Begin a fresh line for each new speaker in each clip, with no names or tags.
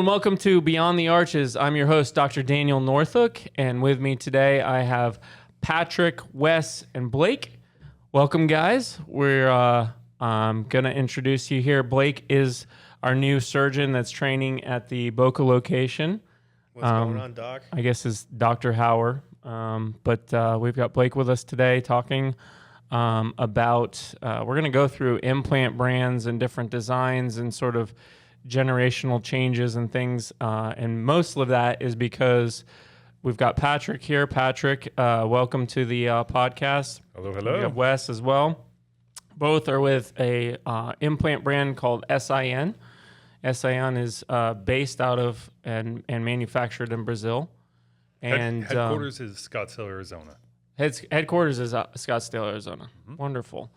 and welcome to Beyond the Arches. I'm your host, Dr. Daniel Noorthoek, and with me today I have Patrick, Wes, and Blake. Welcome, guys. We're going to introduce you here. Blake is our new surgeon that's training at the Boca location.
What's going on, Doc?
I guess is Dr. Hauer. But we've got Blake with us today talking about, we're going to go through implant brands and different designs and sort of generational changes and things. And most of that is because we've got Patrick here. Patrick, welcome to the podcast.
Hello, hello.
We have Wes as well. Both are with a implant brand called SIN. SIN is based out of and manufactured in Brazil. And
headquarters is Scottsdale, Arizona.
Headquarters is Scottsdale, Arizona. Mm-hmm. Wonderful.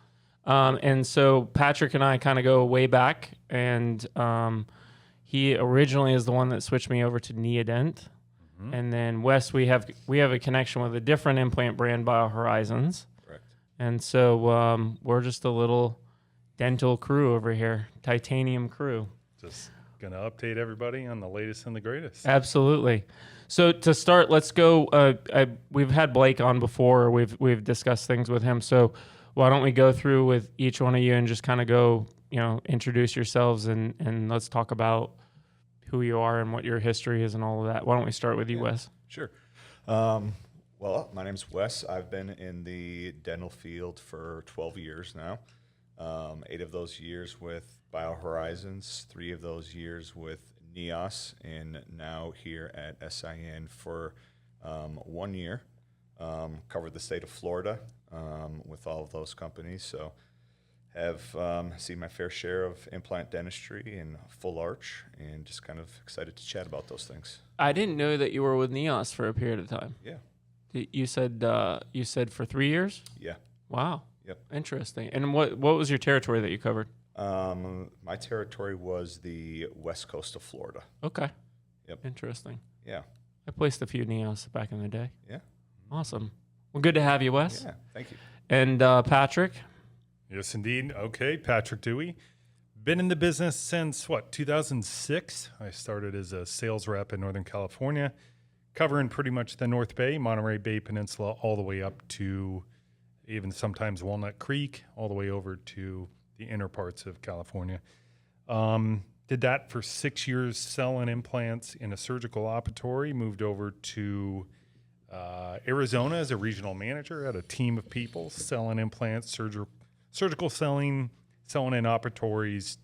And so Patrick and I kind of go way back, and he originally is the one that switched me over to Neodent. Mm-hmm. And then Wes, we have a connection with a different implant brand, BioHorizons.
Correct.
And so we're just a little dental crew over here, titanium crew.
Just going to update everybody on the latest and the greatest.
Absolutely. So to start, let's go. We've had Blake on before. We've discussed things with him. So why don't we go through with each one of you and just kind of go, introduce yourselves and let's talk about who you are and what your history is and all of that. Why don't we start with you, Wes?
Sure. Well, my name's Wes. I've been in the dental field for 12 years now. 8 of those years with BioHorizons, 3 of those years with Neoss, and now here at SIN for 1 year. Covered the state of Florida with all of those companies, so have seen my fair share of implant dentistry and full arch, and just kind of excited to chat about those things.
I didn't know that you were with Neoss for a period of time.
Yeah.
You said for 3 years?
Yeah.
Wow.
Yep.
Interesting. And what was your territory that you covered?
My territory was the west coast of Florida.
Okay.
Yep.
Interesting.
Yeah.
I placed a few Neoss back in the day.
Yeah.
Awesome. Well, good to have you, Wes.
Yeah. Thank you.
And Patrick?
Yes, indeed. Okay, Patrick Dewey. Been in the business since, 2006? I started as a sales rep in Northern California, covering pretty much the North Bay, Monterey Bay Peninsula, all the way up to even sometimes Walnut Creek, all the way over to the inner parts of California. Did that for 6 years, selling implants in a surgical operatory, moved over to Arizona as a regional manager, had a team of people selling implants, surgical selling in operatories,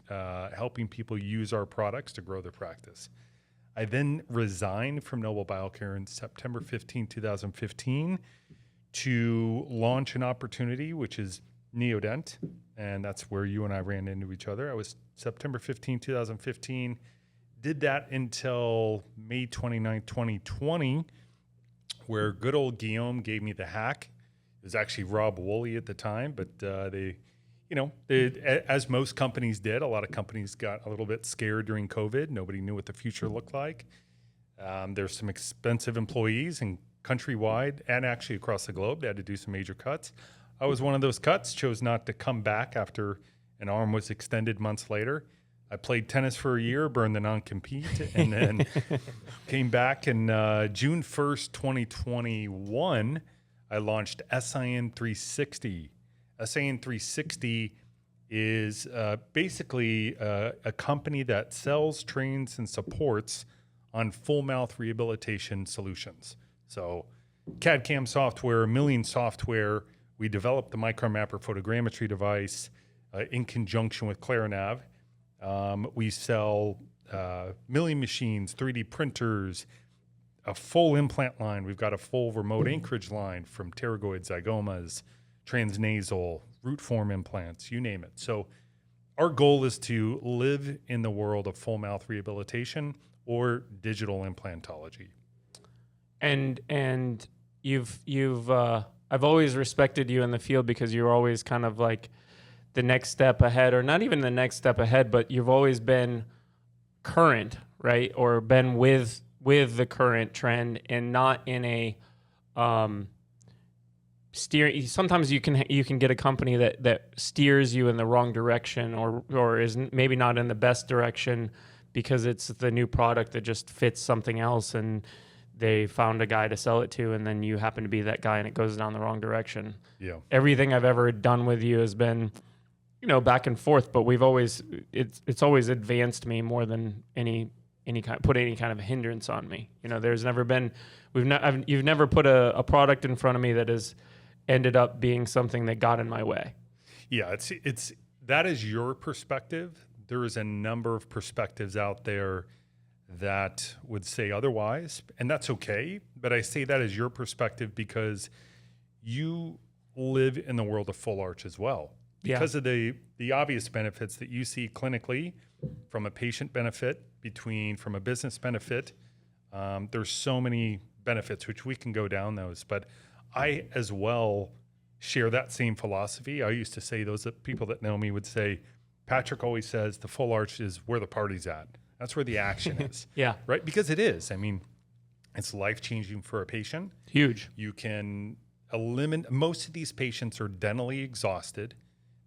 helping people use our products to grow their practice. I then resigned from Noble Biocare in September 15, 2015 to launch an opportunity, which is Neodent, and that's where you and I ran into each other. I was September 15, 2015, did that until May 29, 2020, where good old Guillaume gave me the hack. It was actually Rob Woolley at the time, but they, as most companies did, a lot of companies got a little bit scared during COVID. Nobody knew what the future looked like. There's some expensive employees and countrywide and actually across the globe. They had to do some major cuts. I was one of those cuts, chose not to come back after an arm was extended months later. I played tennis for a year, burned the non-compete, and then came back. And June 1st, 2021, I launched SIN 360. SIN 360 is basically a company that sells, trains, and supports on full mouth rehabilitation solutions. So CAD/CAM software, milling software. We developed the MicroMapper photogrammetry device in conjunction with Clarinav. We sell milling machines, 3D printers, a full implant line. We've got a full remote anchorage line from pterygoid zygomas, transnasal, root form implants, you name it. So our goal is to live in the world of full mouth rehabilitation or digital implantology.
And you've I've always respected you in the field because you're always kind of like the next step ahead, or not even the next step ahead, but you've always been current, right? Or been with the current trend and not in a steer. Sometimes you can get a company that steers you in the wrong direction or is maybe not in the best direction because it's the new product that just fits something else, and they found a guy to sell it to, and then you happen to be that guy and it goes down the wrong direction.
Yeah.
Everything I've ever done with you has been, back and forth, but it's always advanced me more than any kind of hindrance on me. There's never been, you've never put a product in front of me that has ended up being something that got in my way.
Yeah, it's that is your perspective. There is a number of perspectives out there that would say otherwise, and that's okay. But I say that as your perspective because you live in the world of full arch as well. Because of the obvious benefits that you see clinically, from a patient benefit, from a business benefit. There's so many benefits, which we can go down those. But I as well share that same philosophy. I used to say, those people that know me would say, Patrick always says the full arch is where the party's at. That's where the action is.
Yeah.
Right? Because it is. I mean, it's life-changing for a patient.
Huge.
You can eliminate, most of these patients are dentally exhausted.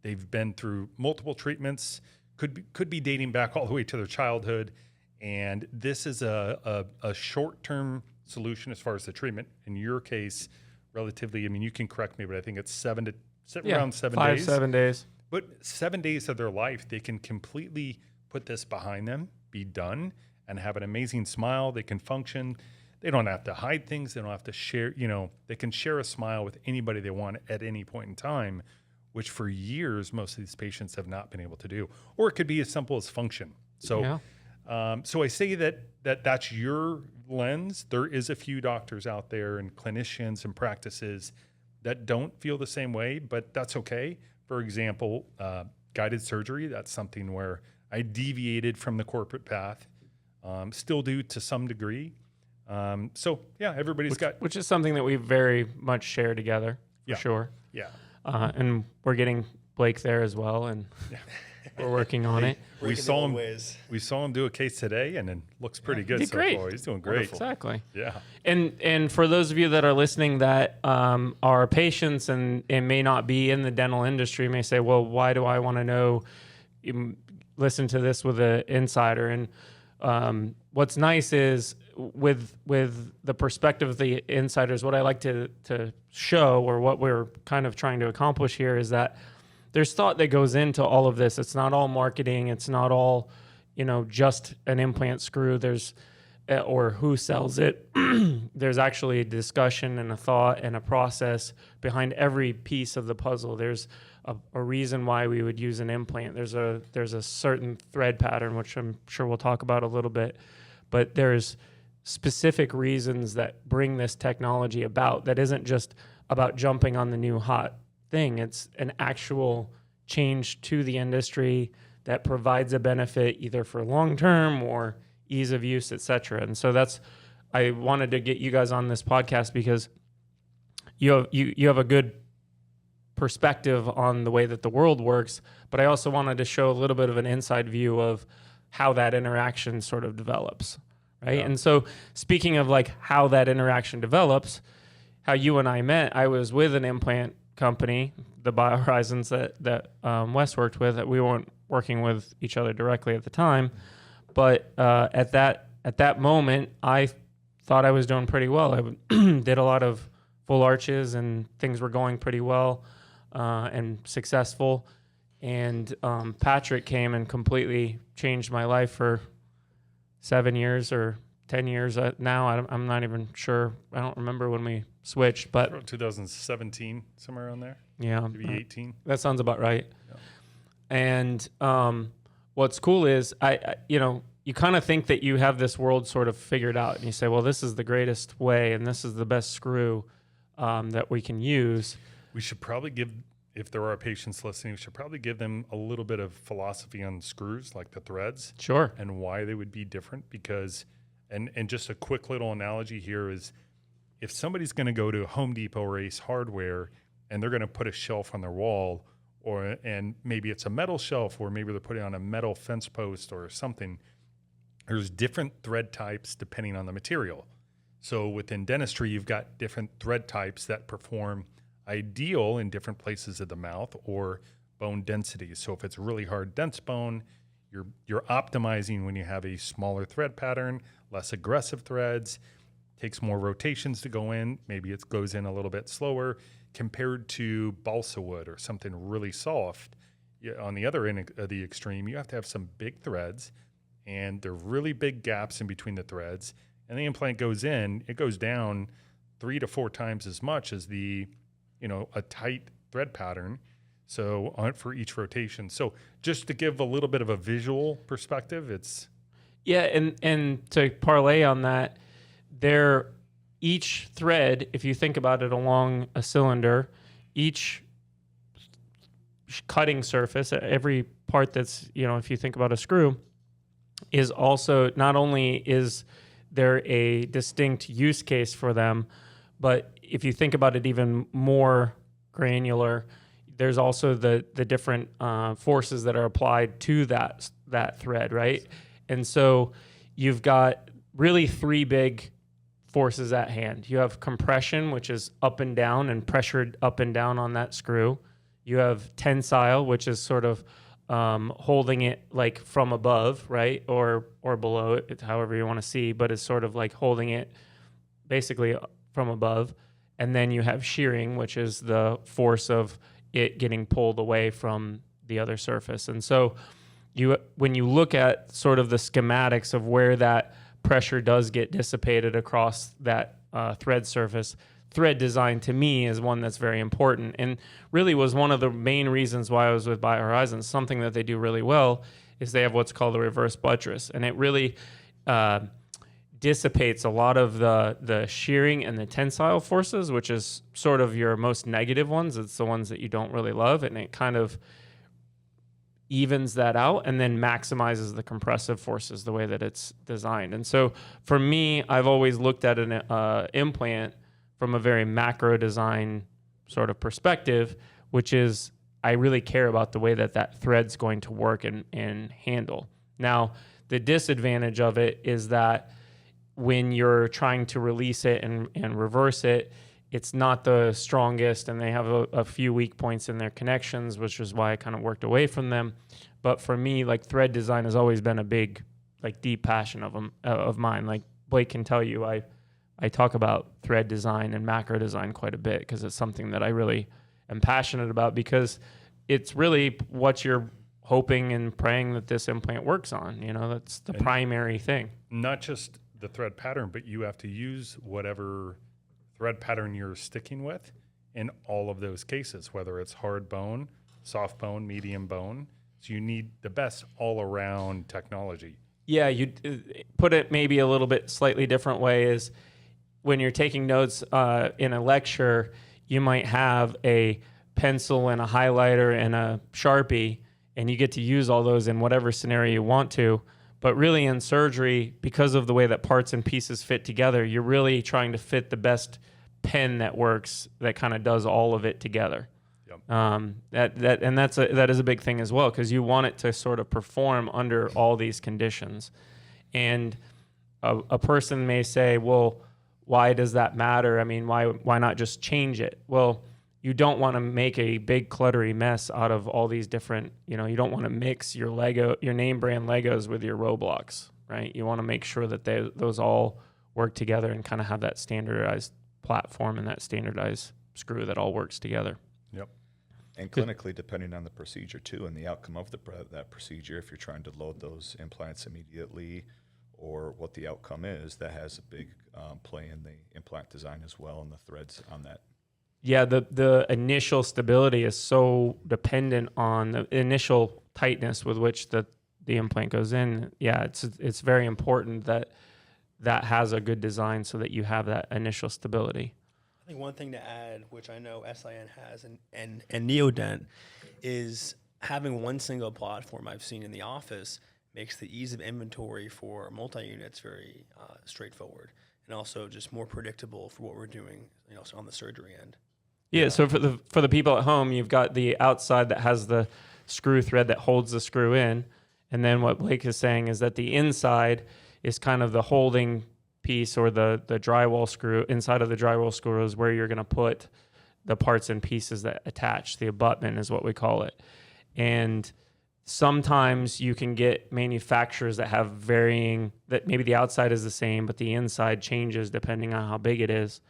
They've been through multiple treatments, could be dating back all the way to their childhood. And this is a short-term solution as far as the treatment. In your case, relatively, I mean, you can correct me, but I think it's around 7 days.
7 days.
But 7 days of their life, they can completely put this behind them, be done, and have an amazing smile. They can function. They don't have to hide things. They don't have to share, they can share a smile with anybody they want at any point in time, which for years, most of these patients have not been able to do. Or it could be as simple as function. So, so I say that's your lens. There is a few doctors out there and clinicians and practices that don't feel the same way, but that's okay. For example, guided surgery, that's something where I deviated from the corporate path, still do to some degree. So yeah,
which is something that we very much share together, for sure.
Yeah.
And we're getting Blake there as well, and we're working on it.
We saw him do a case today, and it looks pretty good.
He's great.
Far. He's doing great.
Wonderful.
Exactly.
Yeah.
And for those of you that are listening that are patients and may not be in the dental industry, may say, well, why do I want to know? Listen to this with an insider. And what's nice is with the perspective of the insiders, what I like to show, or what we're kind of trying to accomplish here, is that there's thought that goes into all of this. It's not all marketing. It's not all, just an implant screw. Or who sells it. There's actually a discussion and a thought and a process behind every piece of the puzzle. There's a reason why we would use an implant. There's a certain thread pattern, which I'm sure we'll talk about a little bit, but there's specific reasons that bring this technology about that isn't just about jumping on the new hot thing. It's an actual change to the industry that provides a benefit either for long-term or ease of use, et cetera. And so I wanted to get you guys on this podcast because you have a good perspective on the way that the world works, but I also wanted to show a little bit of an inside view of how that interaction sort of develops, right? Yeah. And so speaking of like how that interaction develops, how you and I met, I was with an implant company, the BioHorizons that Wes worked with, that we weren't working with each other directly at the time. But at that moment, I thought I was doing pretty well. I did a lot of full arches, and things were going pretty well and successful. And Patrick came and completely changed my life for 7 years or 10 years now. I'm not even sure. I don't remember when we switched, but
2017, somewhere around there.
Yeah,
maybe 18.
That sounds about right.
Yeah.
And what's cool is you kind of think that you have this world sort of figured out, and you say, well, this is the greatest way, and this is the best screw that we can use.
We should probably if there are patients listening, we should probably give them a little bit of philosophy on screws, like the threads.
Sure.
And why they would be different, because, and just a quick little analogy here is, if somebody's going to go to Home Depot or Ace Hardware and they're going to put a shelf on their wall, and maybe it's a metal shelf, or maybe they're putting on a metal fence post or something, there's different thread types depending on the material. So within dentistry, you've got different thread types that perform ideal in different places of the mouth or bone densities. So if it's really hard dense bone, You're optimizing when you have a smaller thread pattern, less aggressive threads, takes more rotations to go in. Maybe it goes in a little bit slower compared to balsa wood or something really soft. On the other end of the extreme, you have to have some big threads, and there are really big gaps in between the threads. And the implant goes in, it goes down 3 to 4 times as much as a tight thread pattern. So for each rotation. So just to give a little bit of a visual perspective, it's...
Yeah, and to parlay on that, each thread, if you think about it along a cylinder, each cutting surface, every part that's, if you think about a screw, is also, not only is there a distinct use case for them, but if you think about it even more granular, there's also the different forces that are applied to that thread, right? And so you've got really 3 big forces at hand. You have compression, which is up and down and pressured up and down on that screw. You have tensile, which is sort of holding it like from above, right? Or below it, however you want to see, but it's sort of like holding it basically from above. And then you have shearing, which is the force of it getting pulled away from the other surface. And so when you look at sort of the schematics of where that pressure does get dissipated across that thread surface, thread design to me is one that's very important, and really was one of the main reasons why I was with BioHorizons. Something that they do really well is they have what's called a reverse buttress, and it really dissipates a lot of the shearing and the tensile forces, which is sort of your most negative ones. It's the ones that you don't really love, and it kind of evens that out and then maximizes the compressive forces the way that it's designed. And so for me, I've always looked at an implant from a very macro design sort of perspective, which is I really care about the way that thread's going to work and handle. Now, the disadvantage of it is that when you're trying to release it and reverse it, it's not the strongest, and they have a few weak points in their connections, which is why I kind of worked away from them. But for me, like, thread design has always been a big, like, deep passion of mine. Like Blake can tell you, I talk about thread design and macro design quite a bit because it's something that I really am passionate about, because it's really what you're hoping and praying that this implant works on. That's the primary thing.
Not just the thread pattern, but you have to use whatever thread pattern you're sticking with in all of those cases, whether it's hard bone, soft bone, medium bone. So you need the best all-around technology.
Yeah, you put it maybe a little bit slightly different way is when you're taking notes in a lecture, you might have a pencil and a highlighter and a Sharpie, and you get to use all those in whatever scenario you want to. But really in surgery, because of the way that parts and pieces fit together, you're really trying to fit the best pen that works, that kind of does all of it together. Yep. That is a big thing as well, because you want it to sort of perform under all these conditions. And a person may say, well, why does that matter? I mean, why not just change it? Well, you don't want to make a big cluttery mess out of all these different, you don't want to mix your name brand Legos with your Roblox, right? You want to make sure that those all work together and kind of have that standardized platform and that standardized screw that all works together.
Yep.
And clinically, depending on the procedure too, and the outcome of that procedure, if you're trying to load those implants immediately, or what the outcome is, that has a big play in the implant design as well, and the threads on that.
Yeah, the initial stability is so dependent on the initial tightness with which the implant goes in. Yeah, it's very important that has a good design so that you have that initial stability.
I think one thing to add, which I know SIN has and Neodent, is having one single platform I've seen in the office makes the ease of inventory for multi-units very straightforward, and also just more predictable for what we're doing, on the surgery end.
Yeah, so for the people at home, you've got the outside that has the screw thread that holds the screw in, and then what Blake is saying is that the inside is kind of the holding piece, or the drywall screw. Inside of the drywall screw is where you're going to put the parts and pieces that attach. The abutment is what we call it. And sometimes you can get manufacturers that have varying, that maybe the outside is the same, but the inside changes depending on how big it is.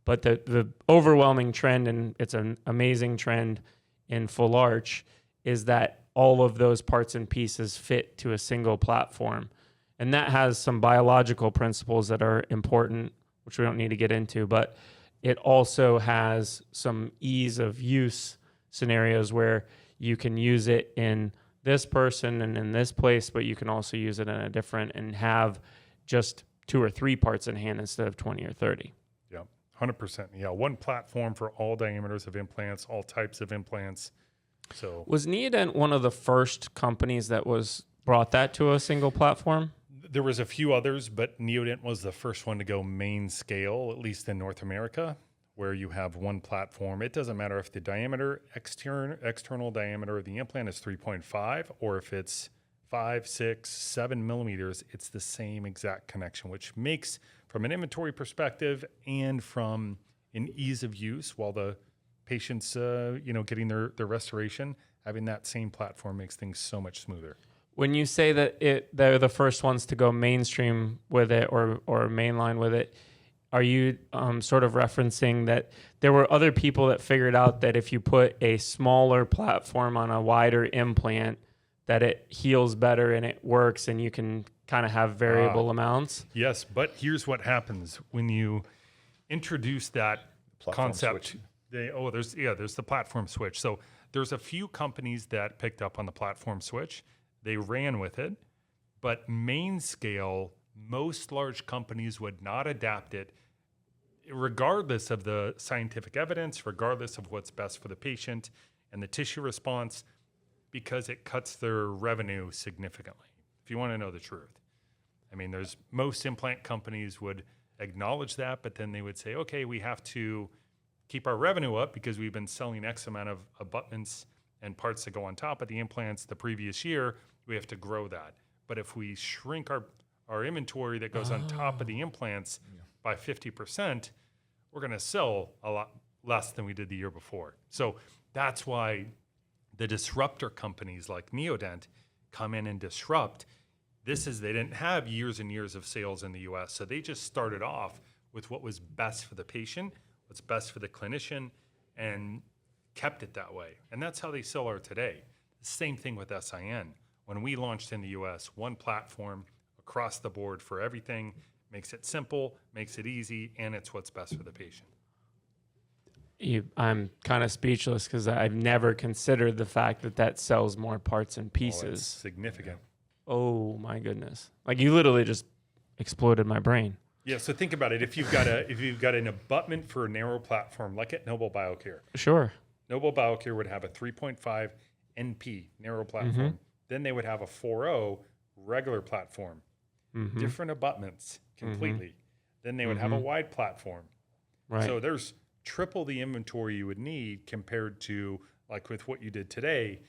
But the overwhelming trend, and it's an amazing trend in full arch, is that all of those parts and pieces fit to a single platform. And that has some biological principles that are important, which we don't need to get into, but it also has some ease of use scenarios where you can use it in this person and in this place, but you can also use it in a different and have just 2 or 3 parts in hand instead of 20 or 30.
Yeah, 100%. Yeah, one platform for all diameters of implants, all types of implants. So
was Neodent one of the first companies that brought that to a single platform?
there was a few others, but Neodent was the first one to go main scale, at least in North America, where you have one platform. It doesn't matter if the diameter, external diameter of the implant is 3.5 or if it's 5, 6, 7 millimeters, it's the same exact connection, which makes, from an inventory perspective and from an ease of use while the patient's getting their restoration, having that same platform makes things so much smoother.
When you say that they're the first ones to go mainstream with it or mainline with it, are you sort of referencing that there were other people that figured out that if you put a smaller platform on a wider implant, that it heals better and it works and you can kind of have variable amounts?
Yes, but here's what happens when you introduce that
Platform
concept.
switch.
There's the platform switch. So there's a few companies that picked up on the platform switch. They ran with it, but main scale, most large companies would not adapt it regardless of the scientific evidence, regardless of what's best for the patient and the tissue response, because it cuts their revenue significantly, if you want to know the truth. I mean, most implant companies would acknowledge that, but then they would say, okay, we have to keep our revenue up because we've been selling X amount of abutments and parts that go on top of the implants the previous year. We have to grow that. But if we shrink our inventory that goes on top of the implants by 50%, we're going to sell a lot less than we did the year before. So that's why the disruptor companies like Neodent come in and disrupt. They didn't have years and years of sales in the US. So they just started off with what was best for the patient, what's best for the clinician, and kept it that way. And that's how they still are today. The same thing with SIN. When we launched in the US, one platform across the board for everything, makes it simple, makes it easy, and it's what's best for the patient.
I'm kind of speechless because I've never considered the fact that sells more parts and
Oh, it's
pieces.
significant.
Oh my goodness. Like you literally just exploded my brain.
Yeah, so think about it. If you've got an abutment for a narrow platform, like at Noble Biocare,
Sure.
Noble Biocare would have a 3.5 NP narrow platform. Then they would have a 4.0 regular platform, different abutments completely. Then they would have a wide platform.
Right.
So there's triple the inventory you would need compared to like with what you did today.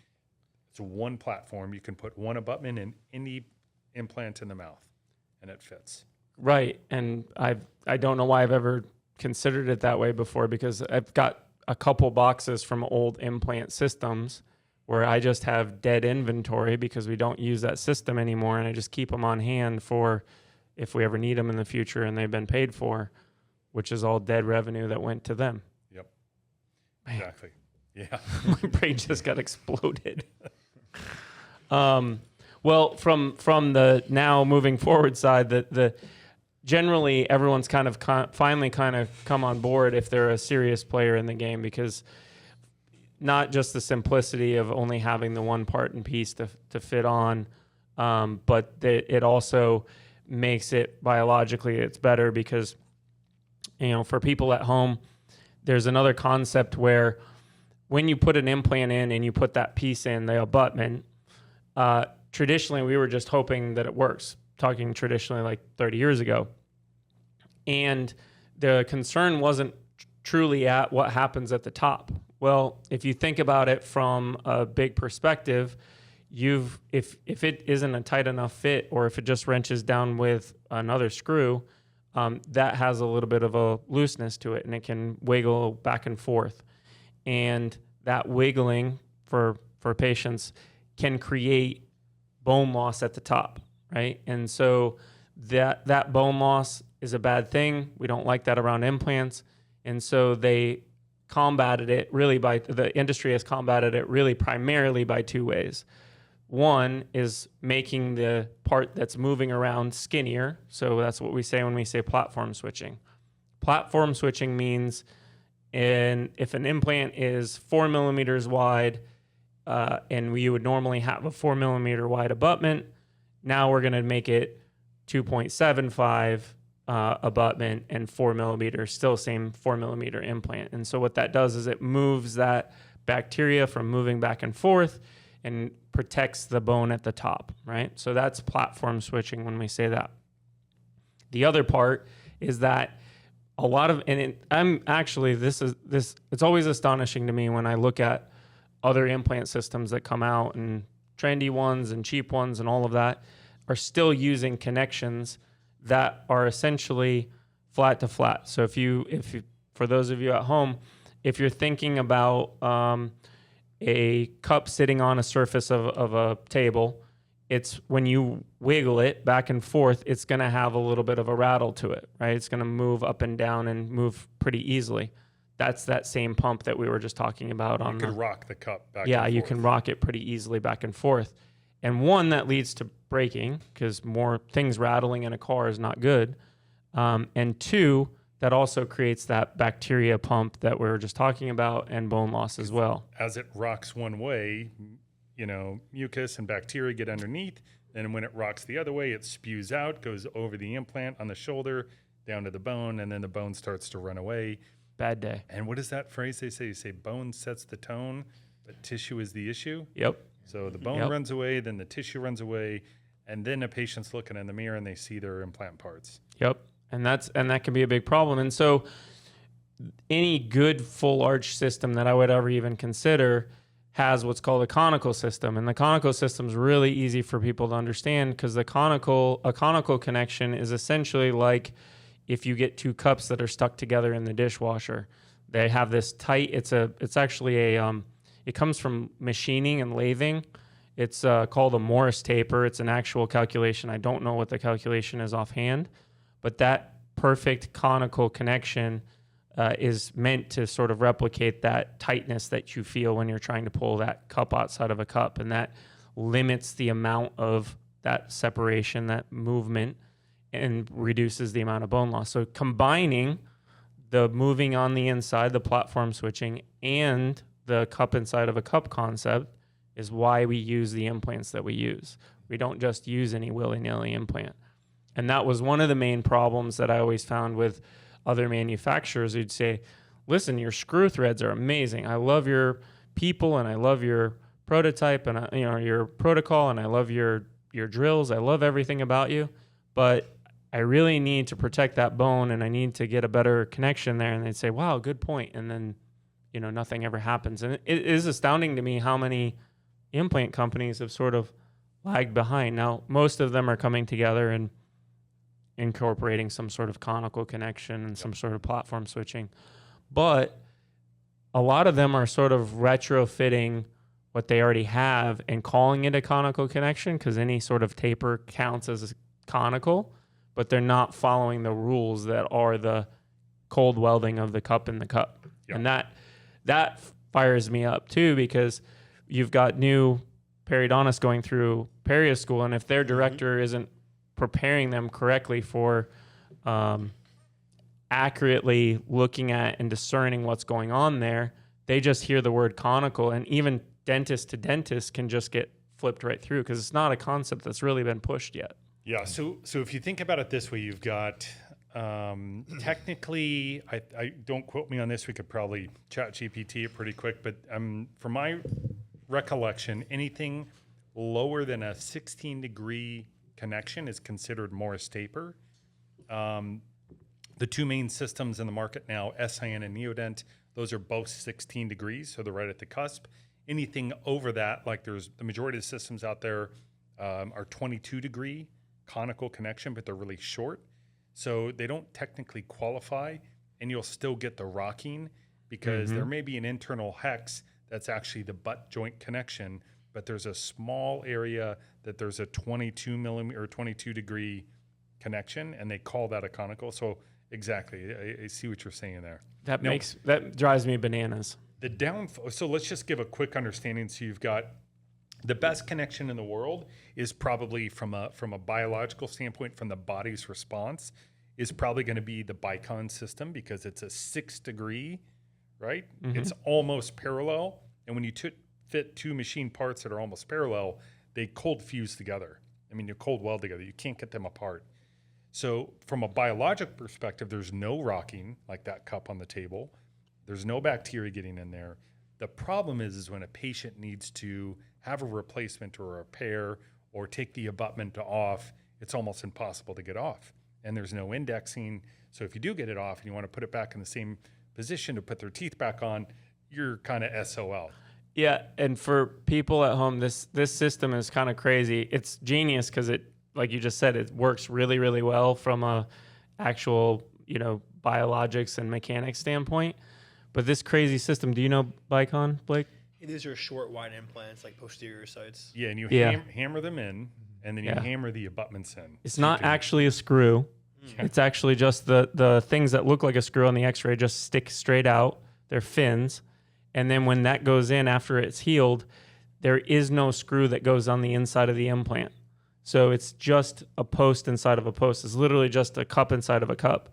It's one platform. You can put one abutment in any implant in the mouth, and it fits.
Right. And I don't know why I've ever considered it that way before, because I've got a couple boxes from old implant systems where I just have dead inventory because we don't use that system anymore, and I just keep them on hand for if we ever need them in the future and they've been paid for, which is all dead revenue that went to them.
Yep.
Man.
Exactly. Yeah.
My brain just got exploded. Well, from the now moving forward side, the generally everyone's kind of finally come on board if they're a serious player in the game, because not just the simplicity of only having the one part and piece to fit on, but it also makes it biologically it's better because, for people at home, there's another concept where when you put an implant in and you put that piece in, the abutment, traditionally we were just hoping that it works, talking traditionally like 30 years ago. And the concern wasn't truly at what happens at the top. Well, if you think about it from a big perspective, if it isn't a tight enough fit, or if it just wrenches down with another screw, that has a little bit of a looseness to it, and it can wiggle back and forth. And that wiggling for patients can create bone loss at the top, right? And so that bone loss is a bad thing. We don't like that around implants. And so they combated it really the industry has combated it really primarily by two ways. One is making the part that's moving around skinnier. So that's what we say when we say platform switching. Platform switching means if an implant is 4 millimeters wide, and we would normally have a 4 millimeter wide abutment, now we're going to make it 2.75 abutment and 4 millimeters, still same 4 millimeter implant. And so what that does is it moves that bacteria from moving back and forth and protects the bone at the top, right? So that's platform switching when we say that. The other part is that a lot of, I'm actually, it's always astonishing to me when I look at other implant systems that come out, and trendy ones and cheap ones and all of that are still using connections that are essentially flat to flat. So if you for those of you at home, if you're thinking about a cup sitting on a surface of a table, it's when you wiggle it back and forth, it's going to have a little bit of a rattle to it, right? It's going to move up and down and move pretty easily. That's that same pump that we were just talking about.
You could rock the cup back and forth.
Yeah, you can rock it pretty easily back and forth. And one, that leads to breaking because more things rattling in a car is not good. And two, that also creates that bacteria pump that we were just talking about and bone loss as well.
As it rocks one way, mucus and bacteria get underneath. And when it rocks the other way, it spews out, goes over the implant on the shoulder, down to the bone, and then the bone starts to run away.
Bad day.
And what is that phrase they say? You say bone sets the tone, but tissue is the issue?
Yep.
So the bone runs away, then the tissue runs away, and then a patient's looking in the mirror and they see their implant parts.
Yep. And that can be a big problem. And so any good full arch system that I would ever even consider has what's called a conical system. And the conical system is really easy for people to understand because a conical connection is essentially like if you get two cups that are stuck together in the dishwasher. They have this tight, it comes from machining and lathing. It's called a Morse-taper. It's an actual calculation. I don't know what the calculation is offhand, but that perfect conical connection is meant to sort of replicate that tightness that you feel when you're trying to pull that cup outside of a cup. And that limits the amount of that separation, that movement, and reduces the amount of bone loss. So combining the moving on the inside, the platform switching, and the cup inside of a cup concept is why we use the implants that we use. We don't just use any willy-nilly implant. And that was one of the main problems that I always found with other manufacturers who'd say, listen, your screw threads are amazing. I love your people and I love your prototype and your protocol and I love your drills. I love everything about you, but I really need to protect that bone and I need to get a better connection there. And they'd say, wow, good point. And then, nothing ever happens. And it is astounding to me how many implant companies have sort of lagged behind. Now, most of them are coming together and incorporating some sort of conical connection and some sort of platform switching. But a lot of them are sort of retrofitting what they already have and calling it a conical connection because any sort of taper counts as conical, but they're not following the rules that are the cold welding of the cup in the cup. Yep. And that fires me up too because you've got new periodontists going through perio school, and if their director isn't preparing them correctly for accurately looking at and discerning what's going on there, they just hear the word conical, and even dentist to dentist can just get flipped right through because it's not a concept that's really been pushed yet.
Yeah, so if you think about it this way, you've got technically, I don't quote me on this, we could probably chat GPT it pretty quick, but from my recollection, anything lower than a 16-degree connection is considered Morse-taper. The two main systems in the market now, SIN and Neodent, those are both 16 degrees, so they're right at the cusp. Anything over that, like the majority of the systems out there are 22-degree conical connection, but they're really short. So they don't technically qualify, and you'll still get the rocking because there may be an internal hex that's actually the butt joint connection, but there's a small area that there's a 22 millimeter or 22 degree connection, and they call that a conical. So exactly, I see what you're saying there.
That drives me bananas.
The downfall. So let's just give a quick understanding. So you've got the best connection in the world is probably from a biological standpoint, from the body's response, is probably going to be the Bicon system, because it's a 6 degree, right?
Mm-hmm.
It's almost parallel, and when you fit two machine parts that are almost parallel, they cold fuse together. I mean, you cold weld together. You can't get them apart. So from a biologic perspective, there's no rocking like that cup on the table. There's no bacteria getting in there. The problem is when a patient needs to have a replacement or a repair or take the abutment off, it's almost impossible to get off. And there's no indexing. So if you do get it off and you want to put it back in the same position to put their teeth back on, you're kind of SOL.
Yeah, and for people at home, this system is kind of crazy. It's genius because it, like you just said, it works really, really well from a actual, biologics and mechanics standpoint. But this crazy system, do you know Bicon, Blake?
These are short, wide implants, like posterior sites.
Yeah, and you hammer them in, and then you hammer the abutments in.
It's not actually a screw. It's actually just the things that look like a screw on the x-ray just stick straight out. They're fins. And then when that goes in after it's healed, there is no screw that goes on the inside of the implant. So it's just a post inside of a post. It's literally just a cup inside of a cup.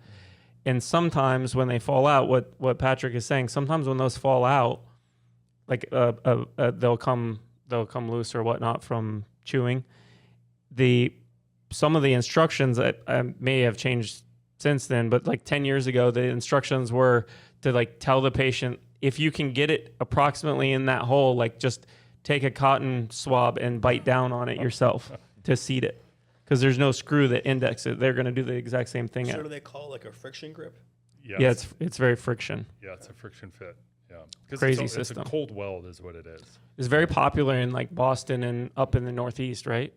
And sometimes when they fall out, what Patrick is saying, sometimes when those fall out, like they'll come loose or whatnot from chewing. Some of the instructions that may have changed since then, but like 10 years ago, the instructions were to like tell the patient, if you can get it approximately in that hole, like just take a cotton swab and bite down on it yourself to seat it. Because there's no screw that indexes it. They're going to do the exact same thing.
So do they call it like a friction grip?
Yes.
Yeah, it's very friction.
Yeah, it's a friction fit. Yeah.
Crazy
it's
system.
It's a cold weld is what it is.
It's very popular in like Boston and up in the Northeast, right?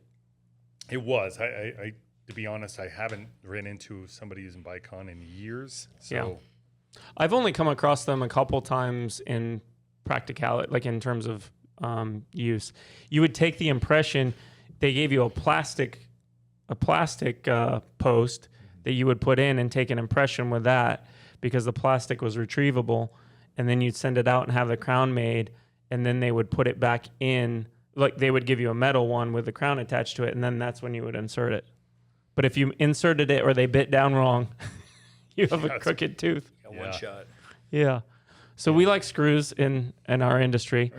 It was. I to be honest, I haven't ran into somebody using Bicon in years. So
yeah. I've only come across them a couple times in practicality, like in terms of use. You would take the impression, they gave you a plastic post that you would put in and take an impression with that, because the plastic was retrievable, and then you'd send it out and have the crown made, and then they would put it back in, like they would give you a metal one with the crown attached to it, and then that's when you would insert it. But if you inserted it or they bit down wrong, you have a crooked tooth.
One shot.
Yeah. So we like screws in our industry.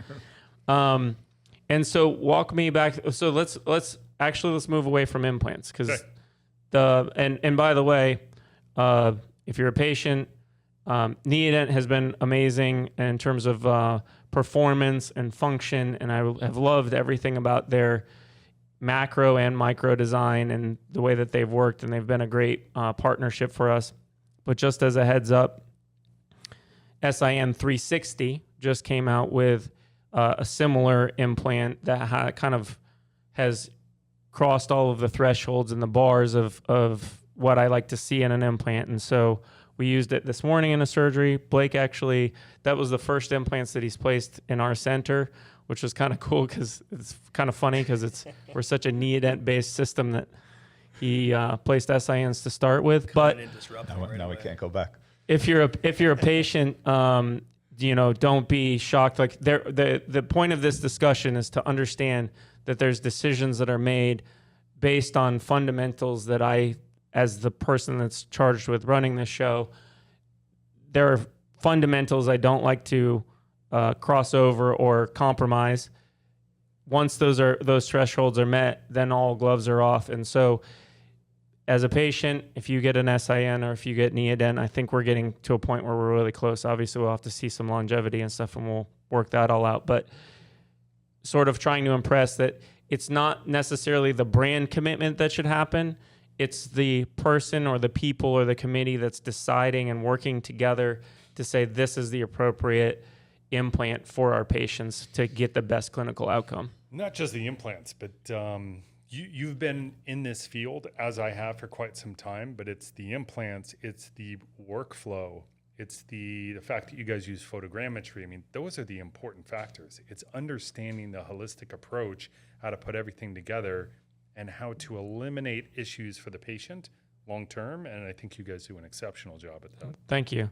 And so walk me back. So let's move away from implants, because and by the way, if you're a patient, Neodent has been amazing in terms of performance and function, and I have loved everything about their macro and micro design and the way that they've worked, and they've been a great partnership for us. But just as a heads up, SIN 360 just came out with a similar implant that kind of has crossed all of the thresholds and the bars of what I like to see in an implant. And so we used it this morning in a surgery. Blake actually, that was the first implants that he's placed in our center, which was kind of cool, because it's kind of funny because we're such a Neodent-based system that he placed SINs to start with. But
now we can't go back.
If you're a patient, don't be shocked. Like the point of this discussion is to understand that there's decisions that are made based on fundamentals that I, as the person that's charged with running this show, there are fundamentals I don't like to cross over or compromise. Once those thresholds are met, then all gloves are off. And so as a patient, if you get an SIN or if you get Neodent, I think we're getting to a point where we're really close. Obviously, we'll have to see some longevity and stuff, and we'll work that all out. But sort of trying to impress that it's not necessarily the brand commitment that should happen. It's the person or the people or the committee that's deciding and working together to say this is the appropriate implant for our patients to get the best clinical outcome.
Not just the implants, but you've been in this field, as I have, for quite some time, but it's the implants, it's the workflow, It's the fact that you guys use photogrammetry. I mean, those are the important factors. It's understanding the holistic approach, how to put everything together, and how to eliminate issues for the patient long term. And I think you guys do an exceptional job at that.
Thank you.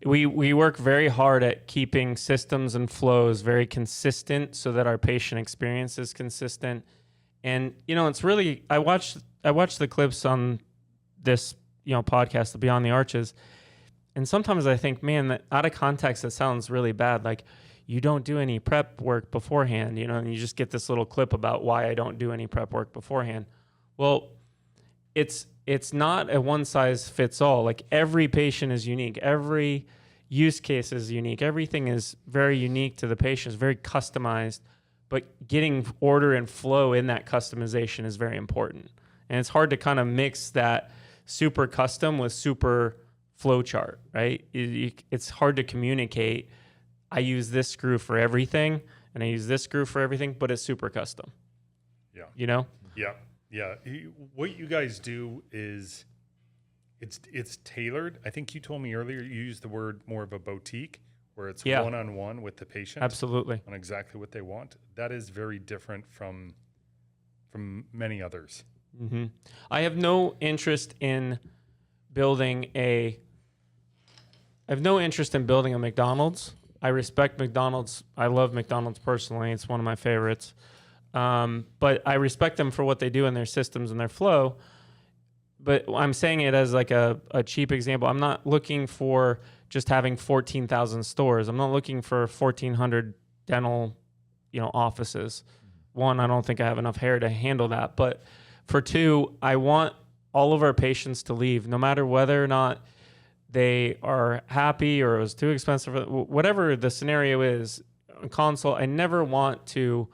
We work very hard at keeping systems and flows very consistent so that our patient experience is consistent. And, it's really, I watched the clips on this, podcast, the Beyond the Arches. And sometimes I think, man, that out of context, it sounds really bad. Like, you don't do any prep work beforehand, and you just get this little clip about why I don't do any prep work beforehand. Well, it's not a one size fits all. Like, every patient is unique. Every use case is unique. Everything is very unique to the patient. It's very customized, but getting order and flow in that customization is very important. And it's hard to kind of mix that super custom with super flow chart, right? It's hard to communicate. I use this screw for everything, and I use this screw for everything, but it's super custom.
Yeah. Yeah. What you guys do is it's tailored. I think you told me earlier you used the word more of a boutique, where it's one-on-one with the patient.
Absolutely.
On exactly what they want. That is very different from many others.
Mm-hmm. I have no interest in building a McDonald's. I respect McDonald's. I love McDonald's personally. It's one of my favorites. But I respect them for what they do in their systems and their flow. But I'm saying it as like a cheap example. I'm not looking for just having 14,000 stores. I'm not looking for 1,400 dental, offices. One, I don't think I have enough hair to handle that. But for two, I want all of our patients to leave, no matter whether or not they are happy or it was too expensive, whatever the scenario is, a consult, I never want to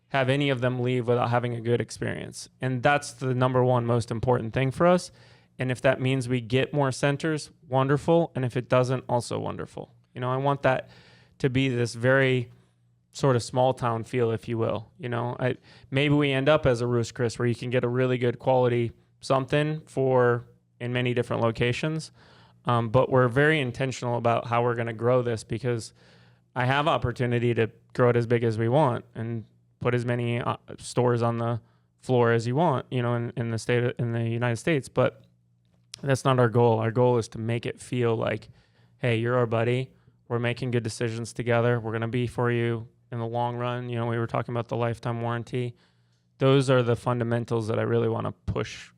have any of them leave without having a good experience. And that's the number one most important thing for us. And if that means we get more centers, wonderful. And if it doesn't, also wonderful. I want that to be this very sort of small town feel, if you will. Maybe we end up as a Roost Chris, where you can get a really good quality something in many different locations. But we're very intentional about how we're going to grow this, because I have opportunity to grow it as big as we want and put as many stores on the floor as you want, in the United States. But that's not our goal. Our goal is to make it feel like, hey, you're our buddy. We're making good decisions together. We're going to be for you in the long run. We were talking about the lifetime warranty. Those are the fundamentals that I really want to push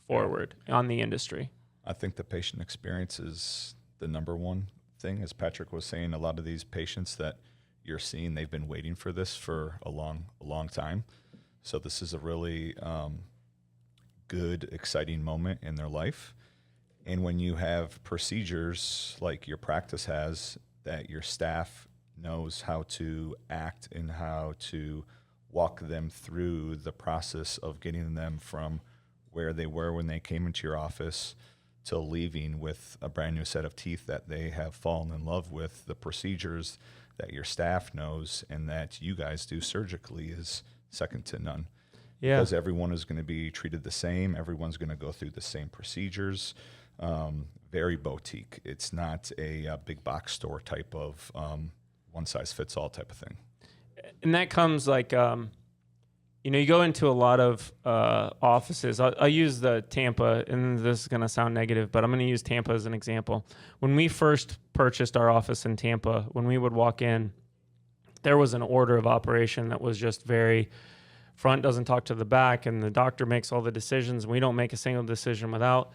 forward on the industry.
I think the patient experience is the number one thing. As Patrick was saying, a lot of these patients that you're seeing, they've been waiting for this for a long time. So this is a really good, exciting moment in their life. And when you have procedures like your practice has, that your staff knows how to act and how to walk them through the process of getting them from where they were when they came into your office to leaving with a brand new set of teeth that they have fallen in love with, the procedures that your staff knows and that you guys do surgically is second to none.
Yeah.
Because everyone is going to be treated the same. Everyone's going to go through the same procedures. Very boutique. It's not a big box store type of one-size-fits-all type of thing.
And that comes like, you go into a lot of offices. I'll use the Tampa, and this is going to sound negative, but I'm going to use Tampa as an example. When we first purchased our office in Tampa, when we would walk in, there was an order of operation that was just very front doesn't talk to the back, and the doctor makes all the decisions, and we don't make a single decision without.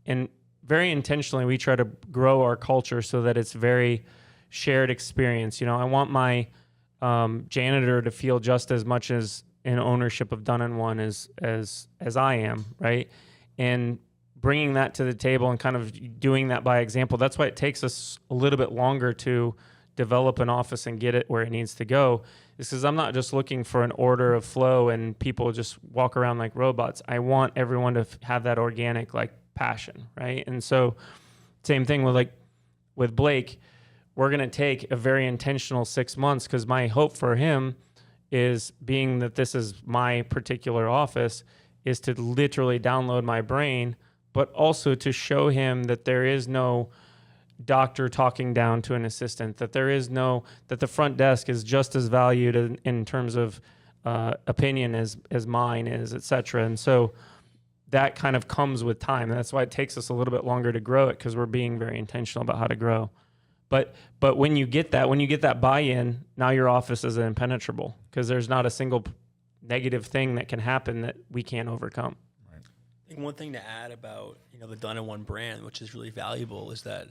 And very intentionally, we try to grow our culture so that it's very shared experience. I want my janitor to feel just as much as in ownership of Done in One as I am, right? And bringing that to the table and kind of doing that by example. That's why it takes us a little bit longer to develop an office and get it where it needs to go. Is because I'm not just looking for an order of flow and people just walk around like robots. I want everyone to have that organic passion, right? And so same thing with Blake. We're going to take a very intentional 6 months, because my hope for him is, being that this is my particular office, is to literally download my brain, but also to show him that there is no doctor talking down to an assistant, that that the front desk is just as valued in terms of opinion as mine is, et cetera. And so that kind of comes with time. And that's why it takes us a little bit longer to grow it, because we're being very intentional about how to grow. But when you get that buy-in, now your office is impenetrable, because there's not a single negative thing that can happen that we can't overcome.
I think one thing to add about the done-in-one brand, which is really valuable, is that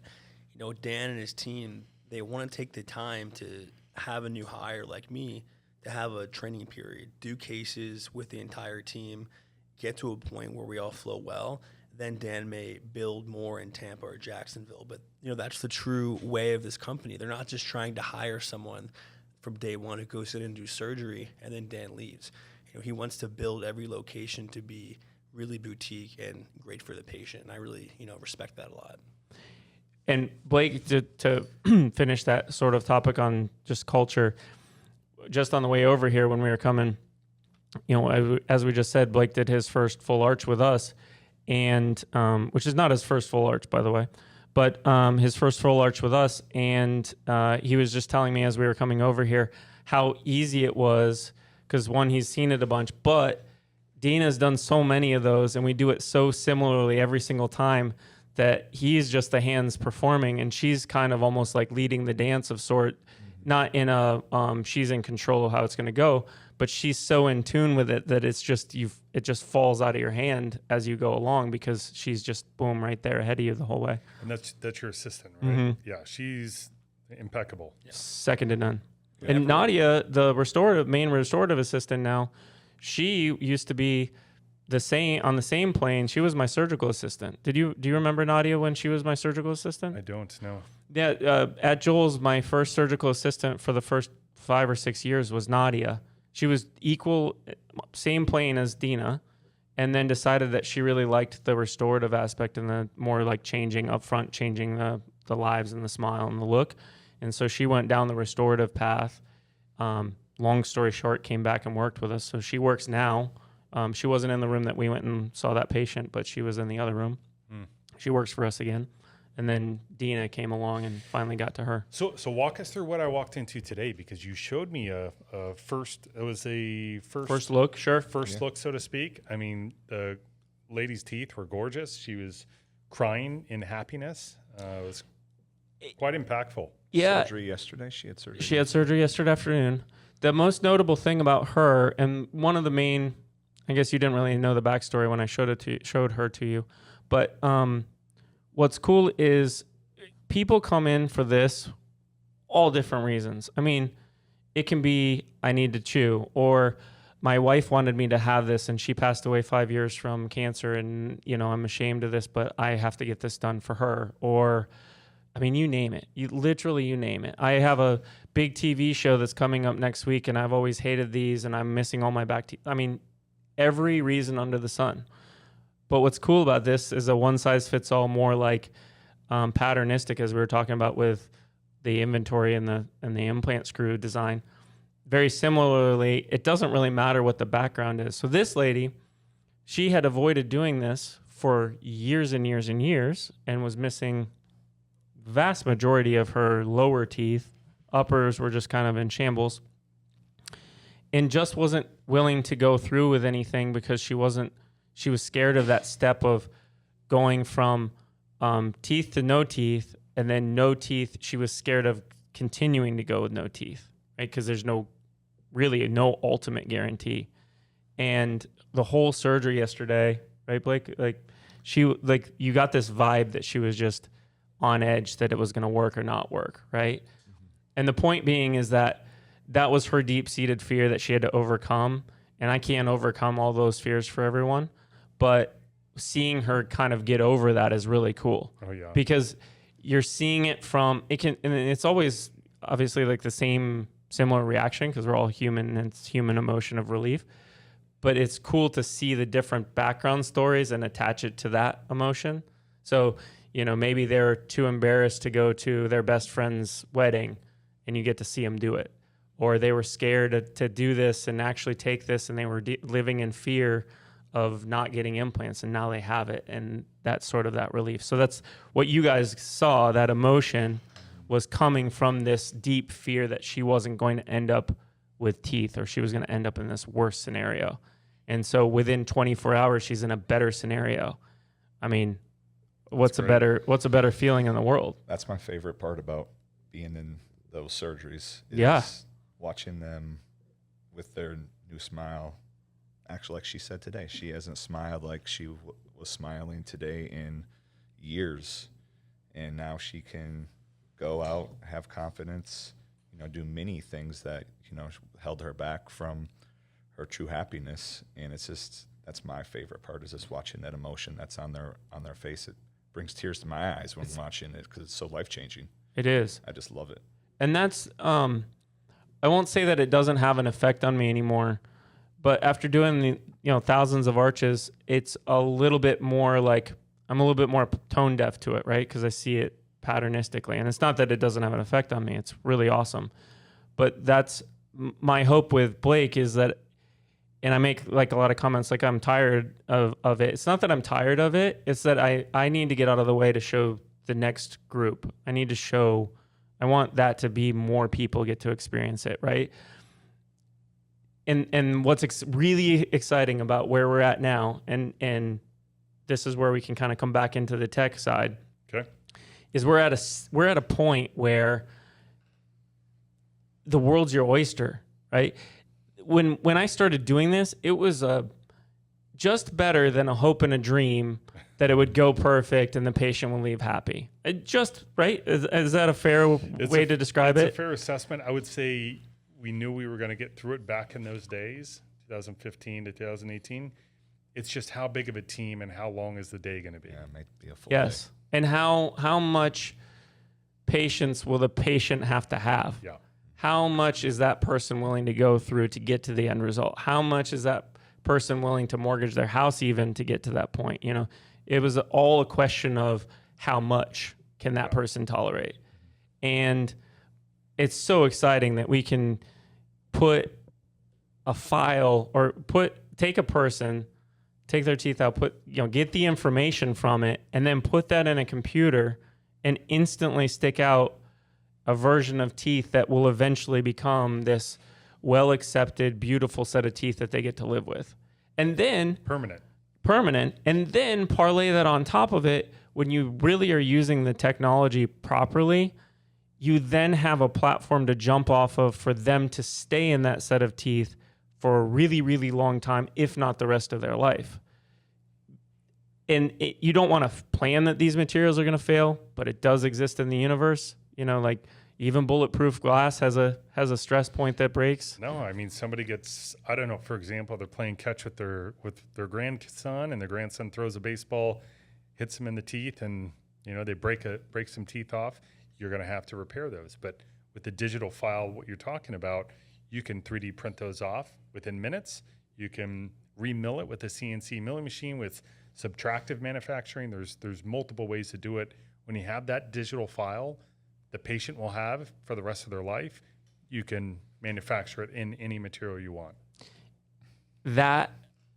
Dan and his team, they want to take the time to have a new hire like me to have a training period, do cases with the entire team, get to a point where we all flow well. Then Dan may build more in Tampa or Jacksonville. But that's the true way of this company. They're not just trying to hire someone from day one who goes in and do surgery and then Dan leaves. He wants to build every location to be really boutique and great for the patient. And I really respect that a lot.
And Blake, to finish that sort of topic on just culture, just on the way over here when we were coming, as we just said, Blake did his first full arch with us, and which is not his first full arch, by the way, but his first full arch with us. And he was just telling me as we were coming over here how easy it was, because one, he's seen it a bunch, but Dina's done so many of those, and we do it so similarly every single time that he's just the hands performing, and she's kind of almost like leading the dance of sort, not in a she's in control of how it's going to go, but she's so in tune with it that it just falls out of your hand as you go along, because she's just boom right there ahead of you the whole way.
And that's your assistant, right?
Mm-hmm.
Yeah, she's impeccable.
Yeah. Second to none. Yeah, and Nadia, the main restorative assistant now, she used to be on the same plane. She was my surgical assistant. Do you remember Nadia when she was my surgical assistant?
I don't know.
Yeah, at Joel's, my first surgical assistant for the first 5 or 6 years was Nadia. She was same plane as Dina, and then decided that she really liked the restorative aspect and the more like changing the lives and the smile and the look. And so she went down the restorative path. Long story short, came back and worked with us. So she works now. She wasn't in the room that we went and saw that patient, but she was in the other room. She works for us again. And then Dina came along and finally got to her.
So walk us through what I walked into today, because you showed me a first
look, sure.
First look, so to speak. I mean, the lady's teeth were gorgeous. She was crying in happiness. It was quite impactful.
Yeah.
Surgery yesterday. She had surgery.
She had surgery yesterday afternoon. The most notable thing about her, and one of the main, I guess you didn't really know the backstory when I showed her to you, but what's cool is people come in for this all different reasons. I mean, it can be I need to chew, or my wife wanted me to have this and she passed away 5 years from cancer, and I'm ashamed of this, but I have to get this done for her. Or I mean, you name it. You name it. I have a big TV show that's coming up next week, and I've always hated these, and I'm missing all my back teeth. I mean, every reason under the sun. But what's cool about this is a one-size-fits-all, more like patternistic, as we were talking about with the inventory and the implant screw design. Very similarly, it doesn't really matter what the background is. So this lady, she had avoided doing this for years and years and years, and was missing vast majority of her lower teeth. Uppers were just kind of in shambles, and just wasn't willing to go through with anything because she was scared of that step of going from teeth to no teeth, and then no teeth. She was scared of continuing to go with no teeth, right? Because there's no ultimate guarantee. And the whole surgery yesterday, right, Blake? You got this vibe that she was just on edge that it was going to work or not work, right? Mm-hmm. And the point being is that was her deep-seated fear that she had to overcome. And I can't overcome all those fears for everyone, but seeing her kind of get over that is really cool.
Oh yeah.
Because you're seeing it and it's always obviously like the similar reaction, because we're all human and it's human emotion of relief. But it's cool to see the different background stories and attach it to that emotion. So, maybe they're too embarrassed to go to their best friend's wedding, and you get to see them do it. Or they were scared to do this and actually take this, and they were living in fear of not getting implants, and now they have it, and that's sort of that relief. So that's what you guys saw, that emotion was coming from this deep fear that she wasn't going to end up with teeth, or she was going to end up in this worse scenario. And so within 24 hours, she's in a better scenario. I mean, what's a better feeling in the world?
That's my favorite part about being in those surgeries.
Yeah.
Watching them with their new smile. Actually, like she said today, she hasn't smiled like she was smiling today in years. And now she can go out, have confidence, do many things that, held her back from her true happiness. And it's just, that's my favorite part, is just watching that emotion that's on their face. It brings tears to my eyes when watching it, because it's so life-changing.
It is.
I just love it.
And that's, I won't say that it doesn't have an effect on me anymore, but after doing the, thousands of arches, it's a little bit more like, I'm a little bit more tone deaf to it, right? Because I see it patternistically. And it's not that it doesn't have an effect on me. It's really awesome. But that's my hope with Blake, is that, and I make like a lot of comments, like I'm tired of it. It's not that I'm tired of it. It's that I need to get out of the way to show the next group. I want that to be more people get to experience it, right? And what's really exciting about where we're at now, and this is where we can kind of come back into the tech side.
Okay.
Is we're at a point where the world's your oyster, right? When I started doing this, it was just better than a hope and a dream that it would go perfect and the patient will leave happy. Right? Is that a fair way to describe it?
It's a fair assessment. I would say we knew we were going to get through it back in those days, 2015 to 2018. It's just how big of a team and how long is the day going to be?
Yeah, it might be a full
day. And how much patience will the patient have to have?
Yeah.
How much is that person willing to go through to get to the end result? How much is that person willing to mortgage their house even to get to that point? It was all a question of how much can that person tolerate. And it's so exciting that we can put a file or take a person, take their teeth out, get the information from it, and then put that in a computer and instantly stick out a version of teeth that will eventually become this well-accepted, beautiful set of teeth that they get to live with. And then permanent, and then parlay that on top of it. When you really are using the technology properly, you then have a platform to jump off of for them to stay in that set of teeth for a really, really long time, if not the rest of their life. And you don't want to plan that these materials are going to fail, but it does exist in the universe. Like even bulletproof glass has a stress point that breaks.
No, I mean, somebody gets, I don't know, for example, they're playing catch with their grandson, and their grandson throws a baseball, hits him in the teeth, and they break some teeth off. You're going to have to repair those. But with the digital file, what you're talking about, you can 3D print those off within minutes. You can remill it with a CNC milling machine with subtractive manufacturing. There's multiple ways to do it. When you have that digital file, the patient will have for the rest of their life, you can manufacture it in any material you want.
That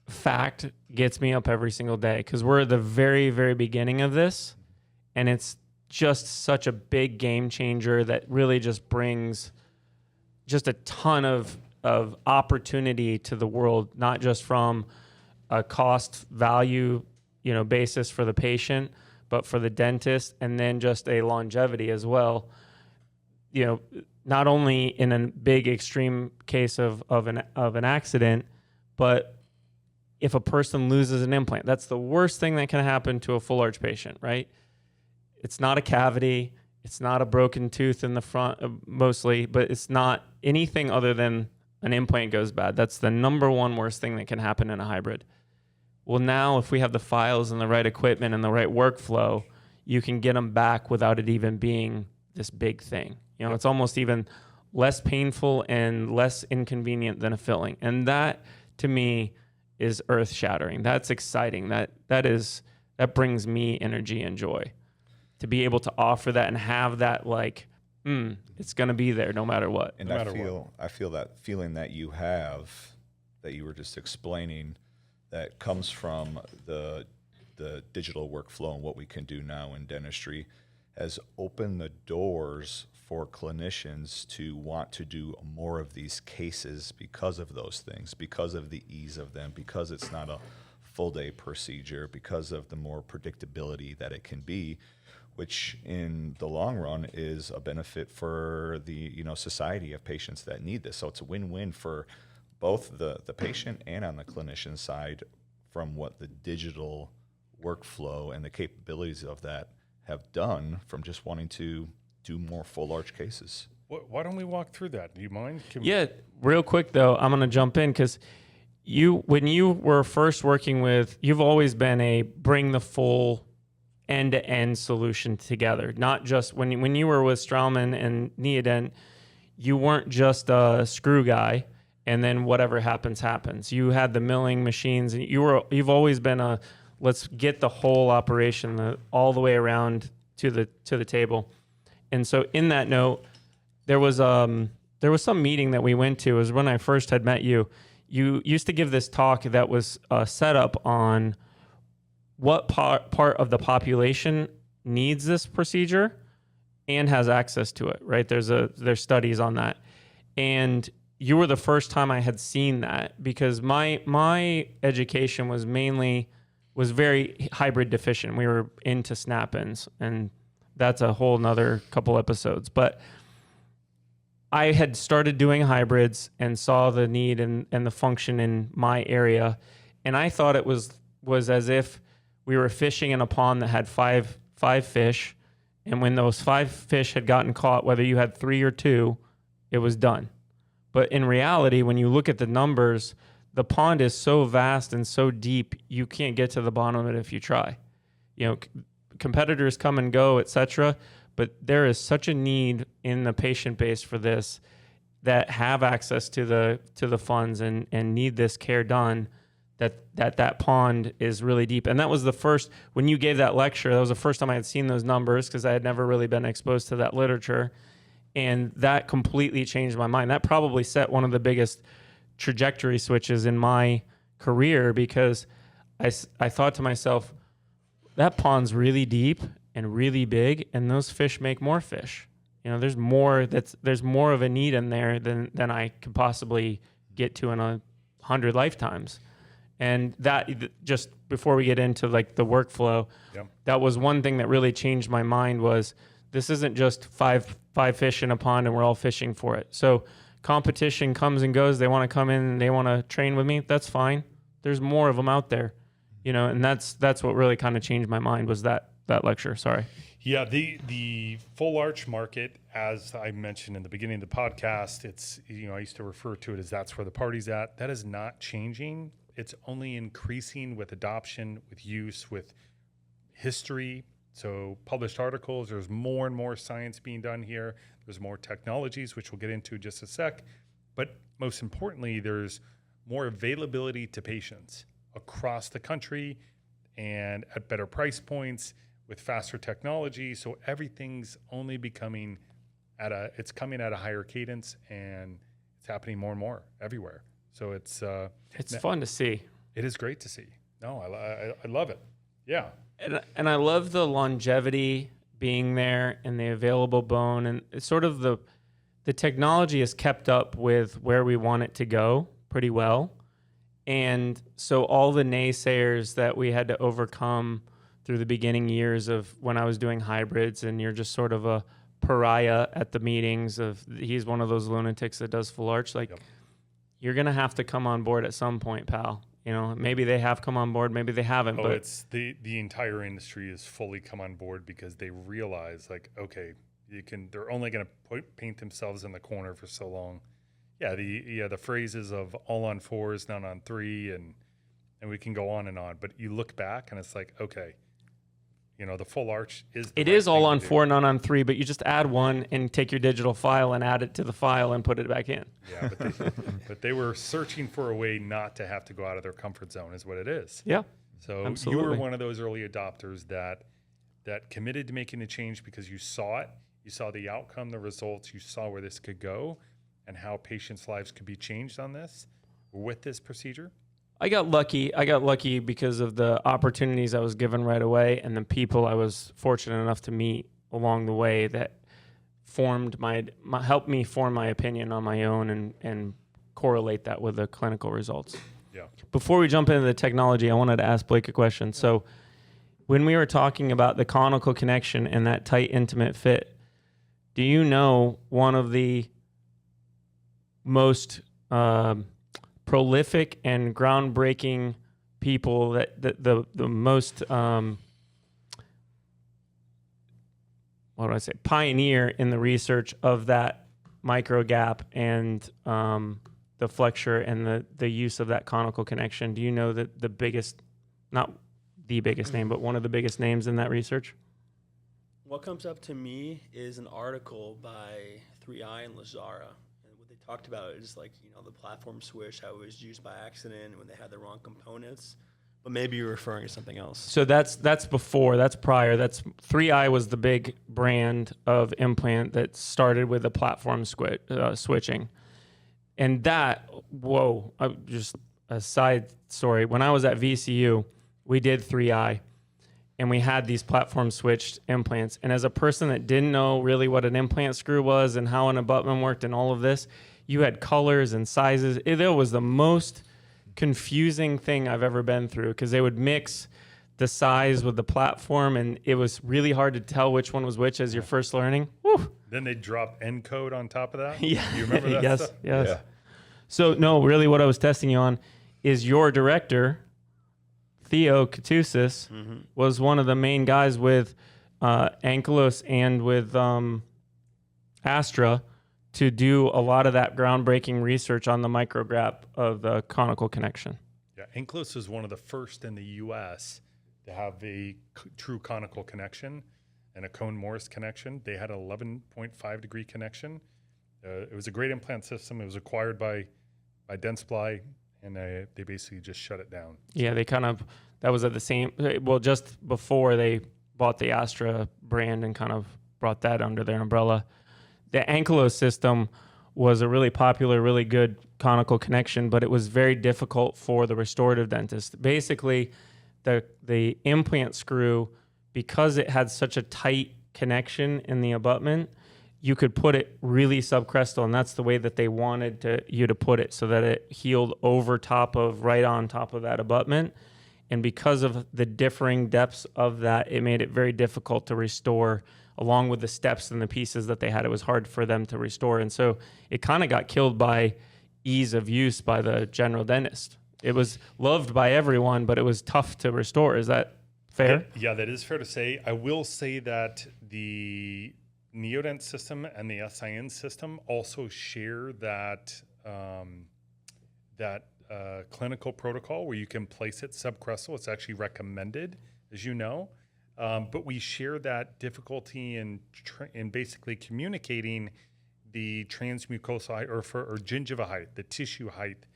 fact gets me up every single day, because we're at the very, very beginning of this, and it's just such a big game changer that really just brings just a ton of opportunity to the world, not just from a cost value, basis for the patient, but for the dentist, and then just a longevity as well. Not only in a big extreme case of an accident, but if a person loses an implant, that's the worst thing that can happen to a full arch patient, right? It's not a cavity, it's not a broken tooth in the front mostly, but it's not anything other than an implant goes bad. That's the number one worst thing that can happen in a hybrid. Well, now if we have the files and the right equipment and the right workflow, you can get them back without it even being this big thing. It's almost even less painful and less inconvenient than a filling. And that, to me, is earth-shattering. That's exciting. That brings me energy and joy to be able to offer that and have that it's going to be there no matter what.
And I feel that feeling that you have, that you were just explaining, that comes from the digital workflow and what we can do now in dentistry has opened the doors for clinicians to want to do more of these cases because of those things, because of the ease of them, because it's not a full day procedure, because of the more predictability that it can be, which in the long run is a benefit for the society of patients that need this. So it's a win-win for both the patient and on the clinician side from what the digital workflow and the capabilities of that have done from just wanting to do more full arch cases.
Why don't we walk through that? Do you mind?
Yeah, real quick though, I'm going to jump in because when you were first working with, you've always been a bring the full end-to-end solution together. Not just when you were with Straumann and Neodent, you weren't just a screw guy and then whatever happens. You had the milling machines, and you've always been a let's get the whole operation all the way around to the table. And so in that note, there was some meeting that we went to. It was when I first had met you. You used to give this talk that was set up on what part of the population needs this procedure and has access to it, right? There's studies on that. And you were the first time I had seen that, because my education was very hybrid deficient. We were into snap-ins, and that's a whole nother couple episodes. But I had started doing hybrids and saw the need and the function in my area. And I thought it was as if we were fishing in a pond that had five fish. And when those 5 fish had gotten caught, whether you had 3 or 2, it was done. But in reality, when you look at the numbers, the pond is so vast and so deep, you can't get to the bottom of it if you try. Competitors come and go, etc. But there is such a need in the patient base for this that have access to the funds and need this care done, that pond is really deep. And that was the first, when you gave that lecture, that was the first time I had seen those numbers, because I had never really been exposed to that literature. And that completely changed my mind. That probably set one of the biggest trajectory switches in my career, because I thought to myself, that pond's really deep and really big, and those fish make more fish. There's more of a need in there than I could possibly get to in 100 lifetimes. And that, just before we get into like the workflow, that was one thing that really changed my mind. Was this isn't just five fish in a pond and we're all fishing for it. So competition comes and goes. They want to come in and they want to train with me. That's fine. There's more of them out there, and that's what really kind of changed my mind, was that lecture. Sorry.
Yeah, the full arch market, as I mentioned in the beginning of the podcast, it's, I used to refer to it as that's where the party's at. That is not changing. It's only increasing with adoption, with use, with history. So published articles, there's more and more science being done here. There's more technologies, which we'll get into in just a sec. But most importantly, there's more availability to patients across the country and at better price points with faster technology. So everything's only becoming it's coming at a higher cadence, and it's happening more and more everywhere. So it's
fun to see.
It is great to see. No, I love it. Yeah.
And I love the longevity being there and the available bone, and it's sort of the technology has kept up with where we want it to go pretty well. And so all the naysayers that we had to overcome through the beginning years of when I was doing hybrids, and you're just sort of a pariah at the meetings of he's one of those lunatics that does full arch, you're going to have to come on board at some point, pal. Maybe they have come on board, maybe they haven't. But
it's the entire industry is fully come on board, because they realize, okay, they're only going to paint themselves in the corner for so long. Yeah, the phrases of all on fours, none on three, and we can go on and on. But you look back and it's like, okay, the full arch is the
it
right
is all
thing
on
to do.
4, none on 3, but you just add one and take your digital file and add it to the file and put it back in.
Yeah, but they were searching for a way not to have to go out of their comfort zone, is what it is.
Yeah.
So
absolutely.
You were one of those early adopters that committed to making a change because you saw it, you saw the outcome, the results, you saw where this could go and how patients' lives could be changed on this with this procedure.
I got lucky. I got lucky because of the opportunities I was given right away and the people I was fortunate enough to meet along the way that formed helped me form my opinion on my own and correlate that with the clinical results.
Yeah.
Before we jump into the technology, I wanted to ask Blake a question. So when we were talking about the conical connection and that tight, intimate fit, do you know one of the most prolific and groundbreaking people that the most pioneer in the research of that micro gap and the flexure and the use of that conical connection? Do you know that the biggest, not the biggest name, but one of the biggest names in that research?
What comes up to me is an article by 3i and Lazara. And what they talked about is like, the platform switch, how it was used by accident when they had the wrong components. But maybe you're referring to something else.
So that's before, that's prior. That's 3i was the big brand of implant that started with the platform switching. And that, just a side story. When I was at VCU, we did 3i, and we had these platform switched implants. And as a person that didn't know really what an implant screw was and how an abutment worked and all of this, you had colors and sizes. It was the most confusing thing I've ever been through because they would mix the size with the platform, and it was really hard to tell which one was which as you're first learning. Woo.
Then they drop encode on top of that.
Yeah.
You remember that
Yes.
stuff?
Yes.
Yeah.
So no, really, what I was testing you on is your director, Theo Katusis, was one of the main guys with Ankylos and with Astra to do a lot of that groundbreaking research on the micrograph of the conical connection.
Yeah, Ankylos is one of the first in the U.S. to have a true conical connection and a cone Morse connection. They had an 11.5 degree connection. It was a great implant system. It was acquired by Dentsply, and they basically just shut it down.
Yeah, that was at the same, just before they bought the Astra brand and kind of brought that under their umbrella. The Ankylos system was a really popular, really good conical connection, but it was very difficult for the restorative dentist. Basically, the implant screw, because it had such a tight connection in the abutment, you could put it really subcrestal, and that's the way that they wanted you to put it, so that it healed right on top of that abutment. And because of the differing depths of that, it made it very difficult to restore. Along with the steps and the pieces that they had, it was hard for them to restore. And so it kind of got killed by ease of use by the general dentist. It was loved by everyone, but it was tough to restore. Is that fair?
Yeah, that is fair to say. I will say that the Neodent system and the SIN system also share that clinical protocol where you can place it subcrestal. It's actually recommended, as you know. But we share that difficulty in basically communicating the transmucosal height or gingiva height, the tissue height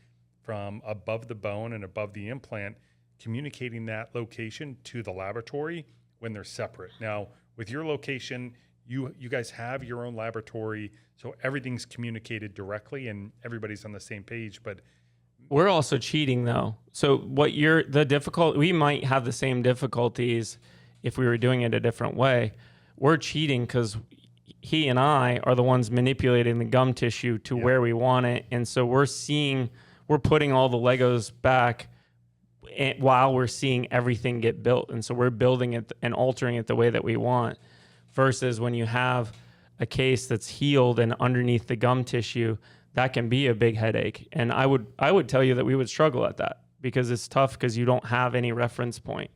from above the bone and above the implant, communicating that location to the laboratory when they're separate. Now, with your location, you guys have your own laboratory, so everything's communicated directly and everybody's on the same page. But
we're also cheating, though. So we might have the same difficulties if we were doing it a different way. We're cheating because he and I are the ones manipulating the gum tissue to where we want it. And so we're putting all the Legos back while we're seeing everything get built. And so we're building it and altering it the way that we want, versus when you have a case that's healed and underneath the gum tissue, that can be a big headache. And I would tell you that we would struggle at that because it's tough because you don't have any reference point.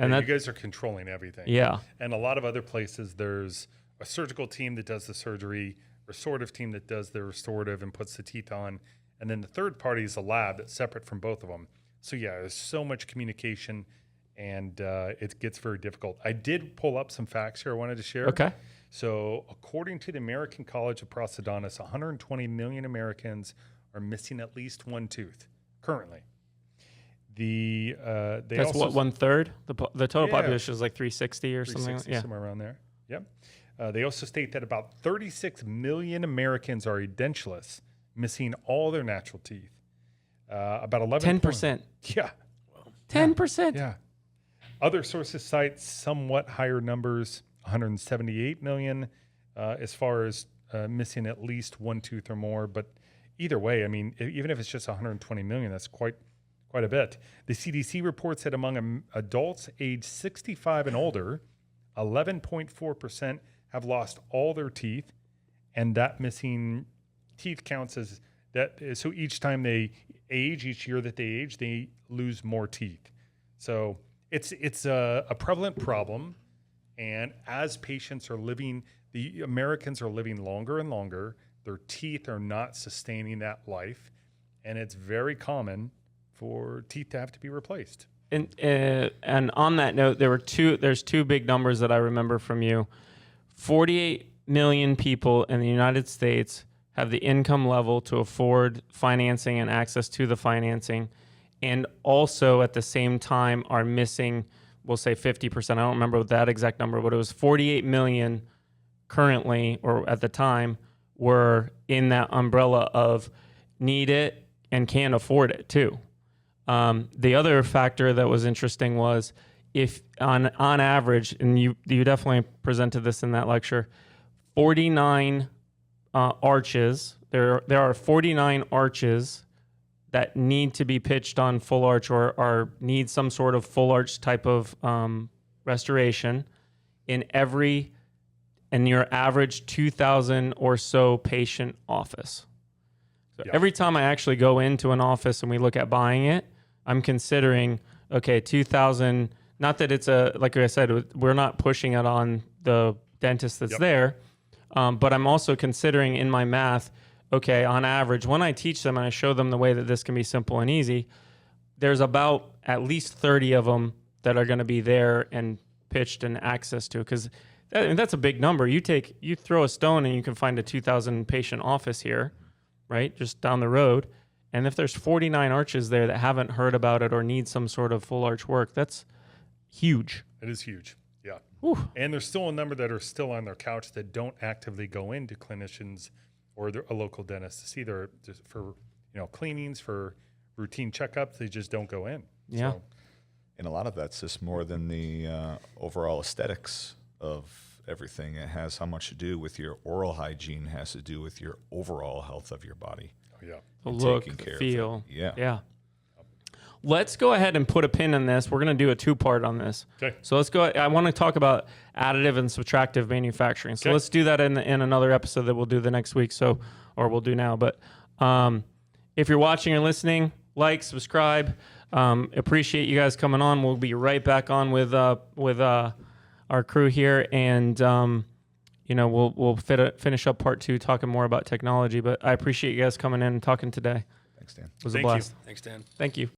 And
you guys are controlling everything.
Yeah.
And a lot of other places, there's a surgical team that does the surgery, restorative team that does the restorative and puts the teeth on, and then the third party is a lab that's separate from both of them. So yeah, there's so much communication, and it gets very difficult. I did pull up some facts here I wanted to share.
Okay.
So according to the American College of Prosthodontists, 120 million Americans are missing at least one tooth currently.
That's what, 1/3? The total population is like 360 or something. Yeah,
somewhere around there. Yep. They also state that about 36 million Americans are edentulous, missing all their natural teeth. About 11.
10%.
Yeah.
10%.
Yeah. Other sources cite somewhat higher numbers, 178 million, as far as missing at least one tooth or more. But either way, I mean, even if it's just 120 million, that's quite a bit. The CDC reports that among adults aged 65 and older, 11.4% have lost all their teeth, and that missing teeth counts as that. So each time they age, each year that they age, they lose more teeth. So it's a prevalent problem, and as patients are living, the Americans are living longer and longer. Their teeth are not sustaining that life, and it's very common for teeth to have to be replaced.
And on that note, there's two big numbers that I remember from you. 48 million people in the United States have the income level to afford financing and access to the financing, and also at the same time are missing, we'll say 50%. I don't remember that exact number, but it was 48 million currently, or at the time, were in that umbrella of need it and can't afford it too. The other factor that was interesting was if on average, and you definitely presented this in that lecture, 49 arches. There are 49 arches that need to be pitched on full arch or need some sort of full arch type of restoration in your average 2,000 or so patient office. So every time I actually go into an office and we look at buying it, I'm considering, okay, 2,000, not that it's like I said, we're not pushing it on the dentist that's there, but I'm also considering in my math, okay, on average, when I teach them and I show them the way that this can be simple and easy, there's about at least 30 of them that are going to be there and pitched and access to, because that's a big number. You throw a stone and you can find a 2,000 patient office here, right, just down the road. And if there's 49 arches there that haven't heard about it or need some sort of full arch work, that's huge.
It is huge, yeah.
Whew.
And there's still a number that are still on their couch that don't actively go into clinicians or a local dentist to see their, just for cleanings, for routine checkups. They just don't go in.
Yeah.
So,
and a lot of that's just more than the overall aesthetics of everything. It has how much to do with your oral hygiene, has to do with your overall health of your body.
oh, yeah.
The look,
taking care
the
of it.
feel.
Yeah.
Let's go ahead and put a pin in this. We're going to do a two-part on this.
Okay.
So let's go. I want to talk about additive and subtractive manufacturing. So
Okay.
let's do that in another episode that we'll do the next week. Or we'll do now. But if you're watching or listening, like, subscribe. Appreciate you guys coming on. We'll be right back on with our crew here, and we'll finish up part 2 talking more about technology. But I appreciate you guys coming in and talking today.
Thanks, Dan.
It was
Thank
a
you.
blast.
Thanks, Dan.
Thank you.